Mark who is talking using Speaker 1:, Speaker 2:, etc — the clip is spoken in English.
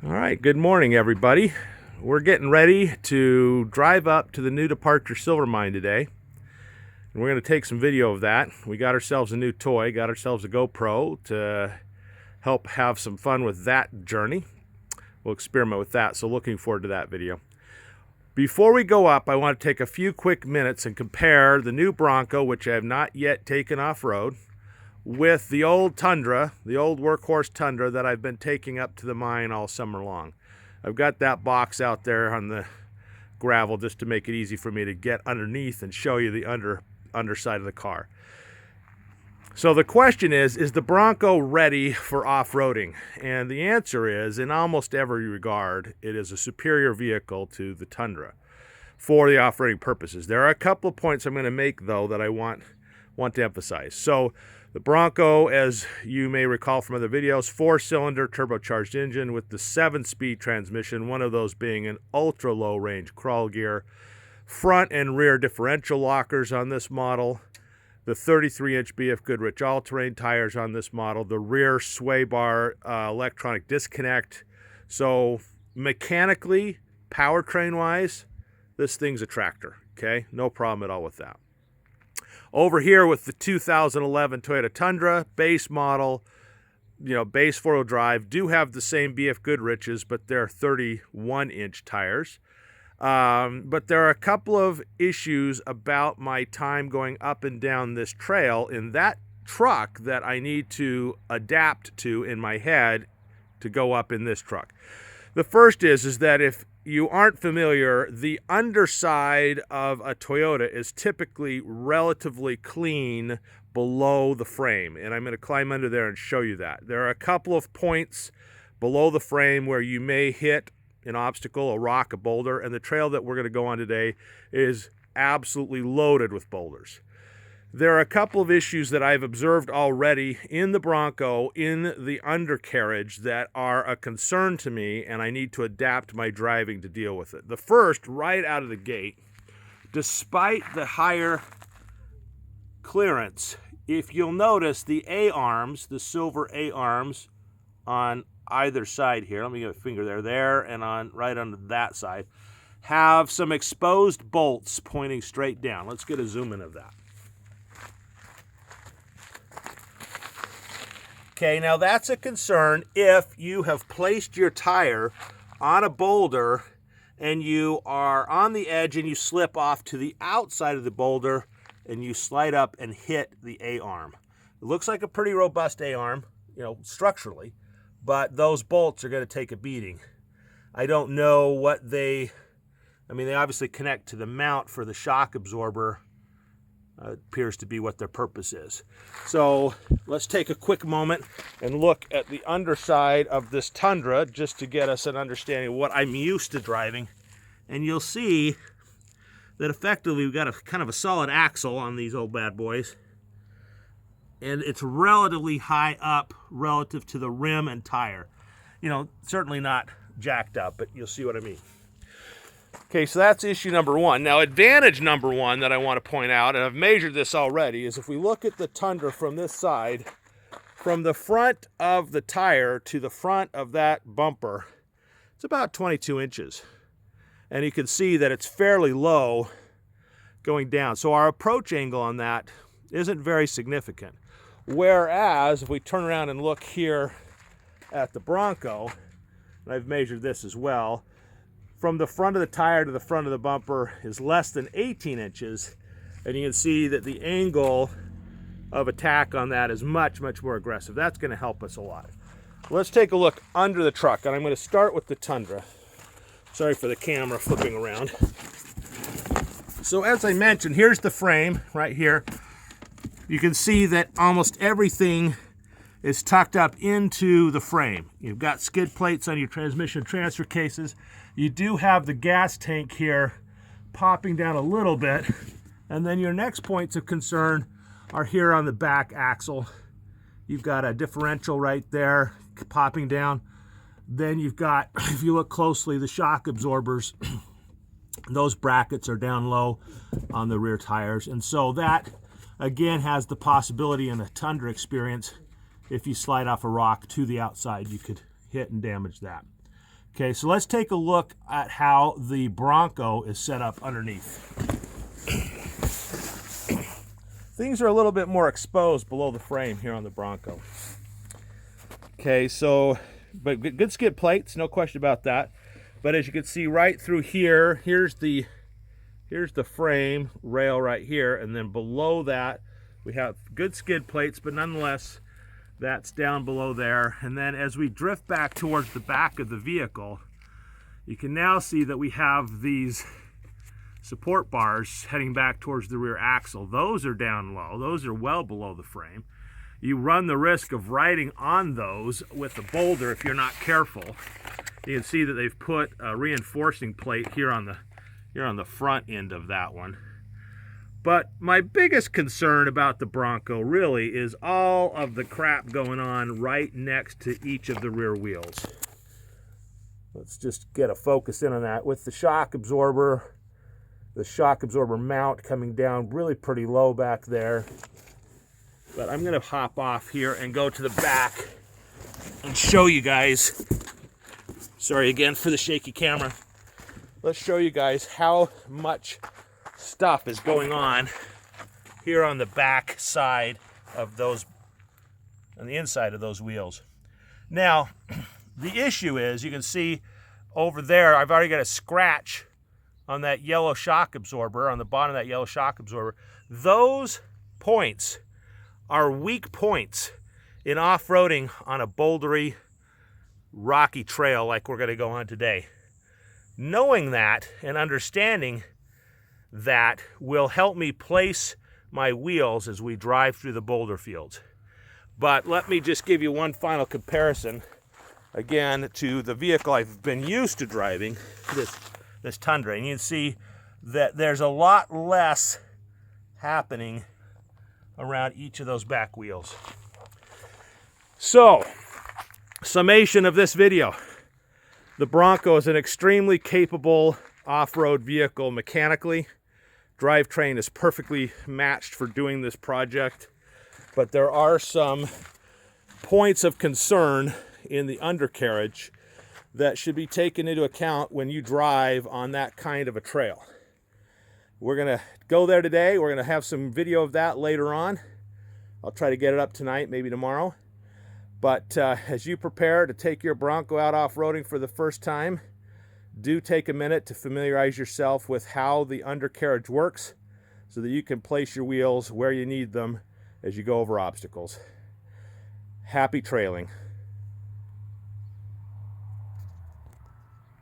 Speaker 1: All right, good morning, everybody. We're getting ready to drive up to the new Departure silver mine today. And we're going to take some video of that. We got ourselves a new toy, got ourselves a GoPro to help have some fun with that journey. We'll experiment with that, so looking forward to that video. Before we go up, I want to take a few quick minutes and compare the new Bronco, which I have not yet taken off-road, with the old Tundra, the old workhorse Tundra that I've been taking up to the mine all summer long. I've got that box out there on the gravel just to make it easy for me to get underneath and show you the underside of the car. So the question is the Bronco ready for off-roading? And the answer is, in almost every regard, it is a superior vehicle to the Tundra for the off-roading purposes. There are a couple of points I'm going to make, though, that I want to emphasize. So the Bronco, as you may recall from other videos, 4-cylinder turbocharged engine with the 7-speed transmission, one of those being an ultra-low range crawl gear. Front and rear differential lockers on this model. The 33-inch BF Goodrich all-terrain tires on this model. The rear sway bar electronic disconnect. So mechanically, powertrain-wise, this thing's a tractor, okay? No problem at all with that. Over here with the 2011 Toyota Tundra, base model, base four-wheel drive, do have the same BF Goodriches, but they're 31-inch tires. But there are a couple of issues about my time going up and down this trail in that truck that I need to adapt to in my head to go up in this truck. The first is that if you aren't familiar, the underside of a Toyota is typically relatively clean below the frame. And I'm going to climb under there and show you that. There are a couple of points below the frame where you may hit an obstacle, a rock, a boulder, and the trail that we're going to go on today is absolutely loaded with boulders. There are a couple of issues that I've observed already in the Bronco, in the undercarriage, that are a concern to me, and I need to adapt my driving to deal with it. The first, right out of the gate, despite the higher clearance, if you'll notice the A-arms, the silver A-arms on either side here, let me get a finger there, and right on that side, have some exposed bolts pointing straight down. Let's get a zoom in of that. Okay, now that's a concern if you have placed your tire on a boulder and you are on the edge and you slip off to the outside of the boulder and you slide up and hit the A-arm. It looks like a pretty robust A-arm, structurally, but those bolts are going to take a beating. I don't know what they obviously connect to the mount for the shock absorber. Appears to be what their purpose is. So let's take a quick moment and look at the underside of this Tundra just to get us an understanding of what I'm used to driving. And you'll see that effectively we've got a kind of a solid axle on these old bad boys. And it's relatively high up relative to the rim and tire. Certainly not jacked up, but you'll see what I mean. Okay, so that's issue number one. Now, advantage number one that I want to point out, and I've measured this already, is if we look at the Tundra from this side, from the front of the tire to the front of that bumper, it's about 22 inches. And you can see that it's fairly low going down. So our approach angle on that isn't very significant. Whereas, if we turn around and look here at the Bronco, and I've measured this as well, from the front of the tire to the front of the bumper is less than 18 inches. And you can see that the angle of attack on that is much, much more aggressive. That's going to help us a lot. Let's take a look under the truck. And I'm going to start with the Tundra. Sorry for the camera flipping around. So as I mentioned, here's the frame right here. You can see that almost everything is tucked up into the frame. You've got skid plates on your transmission transfer cases. You do have the gas tank here popping down a little bit. And then your next points of concern are here on the back axle. You've got a differential right there popping down. Then you've got, if you look closely, the shock absorbers. Those brackets are down low on the rear tires. And so that, again, has the possibility in a Tundra experience, if you slide off a rock to the outside, you could hit and damage that. Okay, so let's take a look at how the Bronco is set up underneath. Things are a little bit more exposed below the frame here on the Bronco. Okay, so, but good skid plates, no question about that. But as you can see right through here, here's the frame rail right here, and then below that we have good skid plates, but nonetheless that's down below there. And then as we drift back towards the back of the vehicle, you can now see that we have these support bars heading back towards the rear axle. Those are down low, those are well below the frame. You run the risk of riding on those with a boulder if you're not careful. You can see that they've put a reinforcing plate here on the front end of that one. But my biggest concern about the Bronco really is all of the crap going on right next to each of the rear wheels. Let's just get a focus in on that. With the shock absorber mount coming down really pretty low back there. But I'm going to hop off here and go to the back and show you guys. Sorry again for the shaky camera. Let's show you guys how much stuff is going on here on the back side of those, on the inside of those wheels. Now, the issue is, you can see over there, I've already got a scratch on that yellow shock absorber, on the bottom of that yellow shock absorber. Those points are weak points in off-roading on a bouldery, rocky trail like we're going to go on today. Knowing that and understanding that will help me place my wheels as we drive through the boulder fields. But let me just give you one final comparison, again, to the vehicle I've been used to driving, this Tundra. And you can see that there's a lot less happening around each of those back wheels. So, summation of this video. The Bronco is an extremely capable off-road vehicle mechanically. Drivetrain is perfectly matched for doing this project, but there are some points of concern in the undercarriage that should be taken into account when you drive on that kind of a trail. We're going to go there today. We're going to have some video of that later on. I'll try to get it up tonight, maybe tomorrow. But as you prepare to take your Bronco out off-roading for the first time, do take a minute to familiarize yourself with how the undercarriage works so that you can place your wheels where you need them as you go over obstacles. Happy trailing.